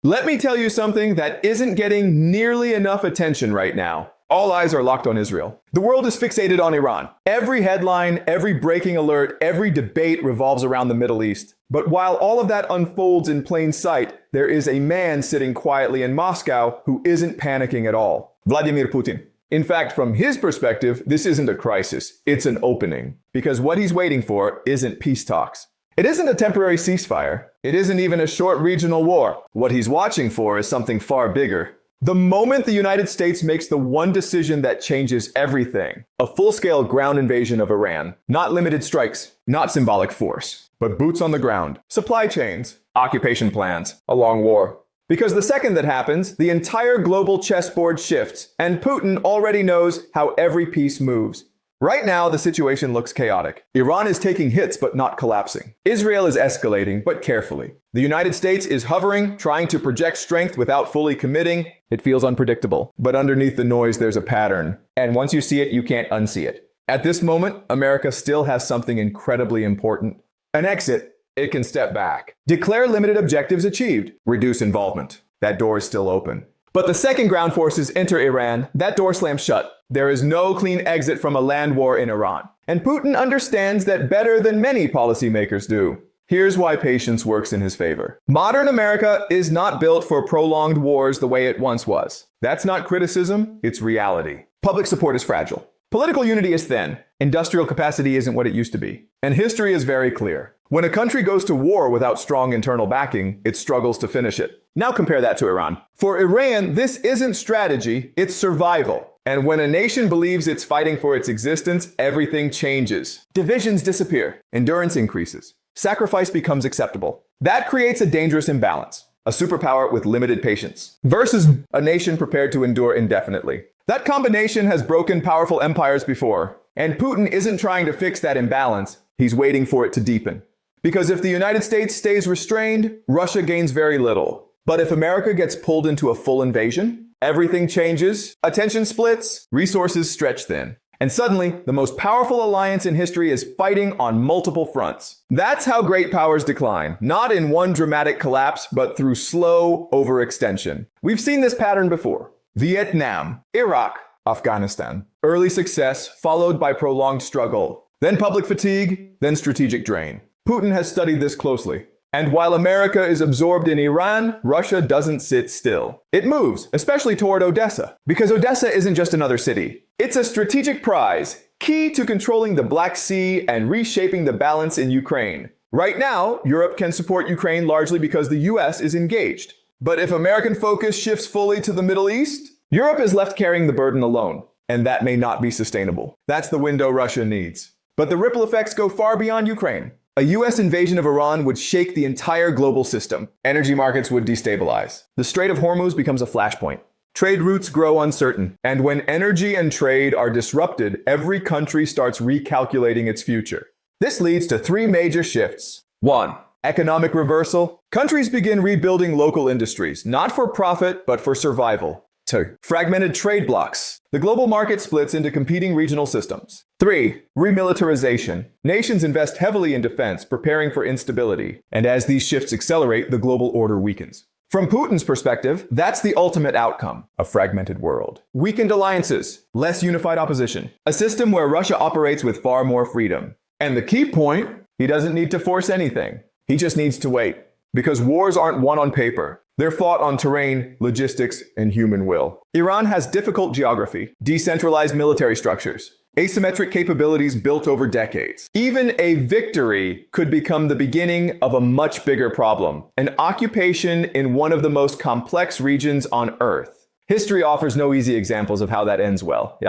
Let me tell you something that isn't getting nearly enough attention right now. All eyes are locked on Israel. The world is fixated on Iran. Every headline, every breaking alert, every debate revolves around the Middle East. But while all of that unfolds in plain sight, there is a man sitting quietly in Moscow who isn't panicking at all. Vladimir Putin. In fact, from his perspective, this isn't a crisis. It's an opening. Because what he's waiting for isn't peace talks. It isn't a temporary ceasefire. It isn't even a short regional war. What he's watching for is something far bigger. The moment the United States makes the one decision that changes everything, a full-scale ground invasion of Iran, not limited strikes, not symbolic force, but boots on the ground, supply chains, occupation plans, a long war. Because the second that happens, the entire global chessboard shifts, and Putin already knows how every piece moves. Right now, the situation looks chaotic. Iran is taking hits but not collapsing. Israel is escalating, but carefully. The United States is hovering, trying to project strength without fully committing. It feels unpredictable. But underneath the noise, there's a pattern. And once you see it, you can't unsee it. At this moment, America still has something incredibly important. An exit. It can step back. Declare limited objectives achieved. Reduce involvement. That door is still open. But the second ground forces enter Iran, that door slams shut. There is no clean exit from a land war in Iran. And Putin understands that better than many policymakers do. Here's why patience works in his favor. Modern America is not built for prolonged wars the way it once was. That's not criticism, it's reality. Public support is fragile. Political unity is thin. Industrial capacity isn't what it used to be. And history is very clear. When a country goes to war without strong internal backing, it struggles to finish it. Now compare that to Iran. For Iran, this isn't strategy, it's survival. And when a nation believes it's fighting for its existence, everything changes. Divisions disappear. Endurance increases. Sacrifice becomes acceptable. That creates a dangerous imbalance. A superpower with limited patience versus a nation prepared to endure indefinitely. That combination has broken powerful empires before. And Putin isn't trying to fix that imbalance. He's waiting for it to deepen. Because if the United States stays restrained, Russia gains very little. But if America gets pulled into a full invasion, everything changes, attention splits, resources stretch thin. And suddenly, the most powerful alliance in history is fighting on multiple fronts. That's how great powers decline, not in one dramatic collapse, but through slow overextension. We've seen this pattern before. Vietnam, Iraq, Afghanistan. Early success followed by prolonged struggle. Then public fatigue, then strategic drain. Putin has studied this closely. And while America is absorbed in Iran, Russia doesn't sit still. It moves, especially toward Odessa. Because Odessa isn't just another city. It's a strategic prize, key to controlling the Black Sea and reshaping the balance in Ukraine. Right now, Europe can support Ukraine largely because the US is engaged. But if American focus shifts fully to the Middle East, Europe is left carrying the burden alone. And that may not be sustainable. That's the window Russia needs. But the ripple effects go far beyond Ukraine. A US invasion of Iran would shake the entire global system. Energy markets would destabilize. The Strait of Hormuz becomes a flashpoint. Trade routes grow uncertain. And when energy and trade are disrupted, every country starts recalculating its future. This leads to three major shifts. 1. Economic reversal. Countries begin rebuilding local industries, not for profit, but for survival. 2. Fragmented trade blocks. The global market splits into competing regional systems. 3. Remilitarization. Nations invest heavily in defense, preparing for instability. And as these shifts accelerate, the global order weakens. From Putin's perspective, that's the ultimate outcome, a fragmented world. Weakened alliances, less unified opposition, a system where Russia operates with far more freedom. And the key point, he doesn't need to force anything. He just needs to wait. Because wars aren't won on paper. They're fought on terrain, logistics, and human will. Iran has difficult geography, decentralized military structures, asymmetric capabilities built over decades. Even a victory could become the beginning of a much bigger problem, an occupation in one of the most complex regions on Earth. History offers no easy examples of how that ends well.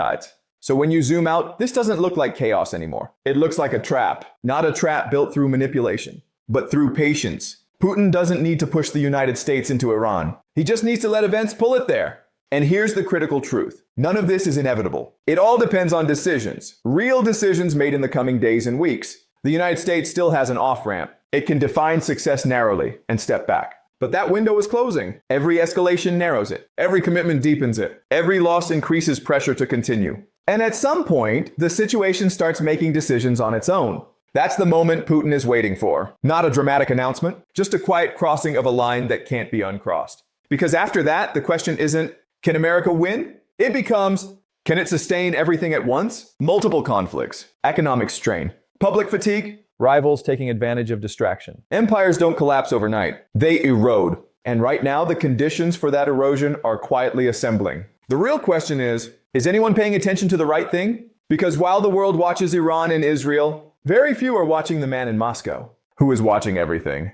So when you zoom out, this doesn't look like chaos anymore. It looks like a trap, not a trap built through manipulation, but through patience. Putin doesn't need to push the United States into Iran. He just needs to let events pull it there. And here's the critical truth. None of this is inevitable. It all depends on decisions, real decisions made in the coming days and weeks. The United States still has an off-ramp. It can define success narrowly and step back. But that window is closing. Every escalation narrows it. Every commitment deepens it. Every loss increases pressure to continue. And at some point, the situation starts making decisions on its own. That's the moment Putin is waiting for. Not a dramatic announcement, just a quiet crossing of a line that can't be uncrossed. Because after that, the question isn't, can America win? It becomes, can it sustain everything at once? Multiple conflicts, economic strain, public fatigue, rivals taking advantage of distraction. Empires don't collapse overnight. They erode. And right now, the conditions for that erosion are quietly assembling. The real question is anyone paying attention to the right thing? Because while the world watches Iran and Israel, very few are watching the man in Moscow, who is watching everything.